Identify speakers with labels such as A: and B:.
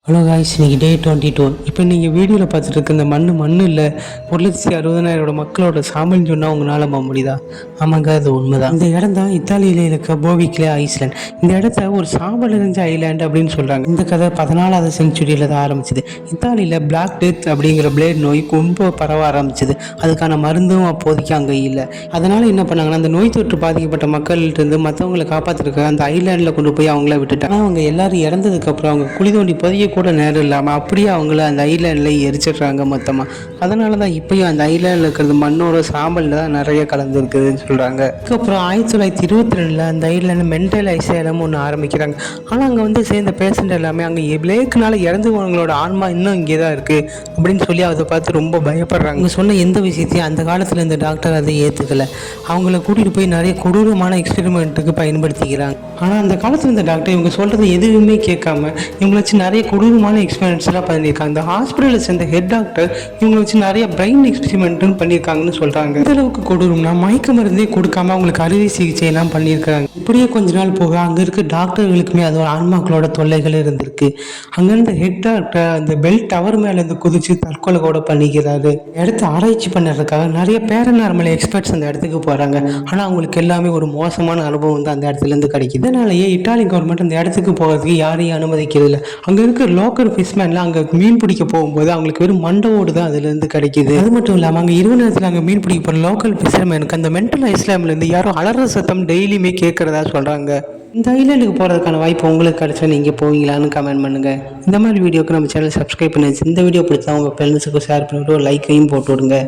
A: Hello guys, இன்னைக்கு டே 22. இப்போ நீங்கள் வீடியோவில் பார்த்துட்டு இருக்க இந்த மண் இல்லை 1,60,000 மக்களோட சாம்பல்னு சொன்னால் உங்களால் நம்ப முடியுதா? ஆமாங்க, அது உண்மைதான். இந்த இடம் தான் இத்தாலியில் இருக்க போவிக்லே ஐஸ்லேண்ட். இந்த இடத்த ஒரு சாம்பல் நிறைஞ்ச ஐலாண்டு அப்படின்னு சொல்கிறாங்க. இந்த கதை 14வது செஞ்சுரியில் தான் ஆரம்பிச்சுது. இத்தாலியில் பிளாக் டெத் அப்படிங்கிற பிளேட் நோய் ரொம்ப பரவ ஆரம்பிச்சுது. அதுக்கான மருந்தும் அப்போதைக்கு அங்கே இல்லை. அதனால் என்ன பண்ணாங்கன்னா, அந்த நோய் தொற்று பாதிக்கப்பட்ட மக்கள்கிட்ட மற்றவங்களை காப்பாற்றிருக்க அந்த ஐலாண்டில் கொண்டு போய் அவங்கள விட்டுட்டாங்க. அவங்க எல்லாரும் இறந்ததுக்கப்புறம் அவங்க குழி தோண்டி பதிய கூட நேரம் இல்லாமல் அப்படியே அவங்கள அந்த ஐலாண்டில் எரிச்சிடுறாங்க மொத்தமாக. அதனால தான் இப்போயும் அந்த ஐலாண்டில் இருக்கிறது மண்ணோட சாம்பலில் தான் நிறைய கலந்துருக்குதுன்னு சொல்கிறாங்க. அதுக்கப்புறம் 1922 அந்த ஐலாண்டில் மென்டல் ஐசைலம் ஒன்று ஆரம்பிக்கிறாங்க. ஆனால் அங்கே சேர்ந்த பேஷண்ட் எல்லாமே அங்கே பிளேக்குனால இறந்துவங்களோட ஆன்மா இன்னும் இங்கே தான் இருக்குது அப்படின்னு சொல்லி அதை பார்த்து ரொம்ப பயப்படுறாங்க. அவங்க சொன்ன எந்த விஷயத்தையும் அந்த காலத்தில் இந்த டாக்டர் அதை ஏற்றுக்கலை. அவங்கள கூட்டிகிட்டு போய் நிறைய கொடூரமான எக்ஸ்பெரிமெண்ட்டுக்கு பயன்படுத்திக்கிறாங்க. ஆனால் அந்த காலத்தில் இந்த டாக்டர் இவங்க சொல்கிறது எதுவுமே கேட்காம இவங்களை வச்சு நிறைய கொடூரமான எக்ஸ்பெரிமெண்ட்ஸ் எல்லாம் பண்ணியிருக்காங்க. அந்த ஹாஸ்பிட்டலில் சேர்ந்த ஹெட் டாக்டர் இவங்களை வச்சு நிறைய பிரெயின் எக்ஸ்பெரிமெண்ட்டும் பண்ணியிருக்காங்கன்னு சொல்கிறாங்க. இந்த அளவுக்கு கொடூரம்னா மயக்க மருந்தே கொடுக்காம அவங்களுக்கு அறுவை சிகிச்சை எல்லாம் பண்ணியிருக்காங்க. இப்படியே கொஞ்ச நாள் போக அங்கே இருக்க டாக்டர்களுக்குமே அதோட ஆன்மாக்களோட தொல்லைகள் இருந்திருக்கு. அங்கேருந்து ஹெட் டாக்டர் அந்த பெல் டவர் மேலேருந்து குதிச்சு தற்கொலை கூட பண்ணிக்கிறாரு. இடத்த ஆராய்ச்சி பண்ணுறதுக்காக நிறைய பேரநார்மல் எக்ஸ்பர்ட்ஸ் அந்த இடத்துக்கு போகிறாங்க. ஆனால் அவங்களுக்கு எல்லாமே ஒரு மோசமான அனுபவம் தான் அந்த இடத்துலேருந்து கிடைக்குது. இதனாலேயே இட்டாலி கவர்மெண்ட் அந்த இடத்துக்கு போகிறதுக்கு யாரையும் அனுமதிக்கிறது இல்லை. அங்கே இருக்க லோக்கல் ஃபிஷ்மேன்லாம் அங்கே மீன் பிடிக்க போகும்போது அவங்களுக்கு வெறும் மண்டவோடு தான் அதுலேருந்து கிடைக்கிது. அது மட்டும் இல்லாமல் அங்கே இரவு நேரத்தில் அங்கே மீன் பிடிக்க போகிற லோக்கல் ஃபிஷர்மேனுக்கு அந்த மென்டல் ஐஸ்லாம்லேருந்து யாரும் அலற சத்தம் டெய்லியுமே கேட்குறதா சொல்கிறாங்க. இந்த ஐலாண்டுக்கு போகிறதுக்கான வாய்ப்பு உங்களுக்கு கிடைச்சா நீங்கள் போவீங்களான்னு கமெண்ட் பண்ணுங்கள். இந்த மாதிரி வீடியோக்கு நம்ம சேனல் சப்ஸ்கிரைப் பண்ணி இந்த வீடியோ பிடிச்சா உங்கள் ஃப்ரெண்ட்ஸுக்கு ஷேர் பண்ணிவிட்டு ஒரு லைக்கையும் போட்டு விடுங்க.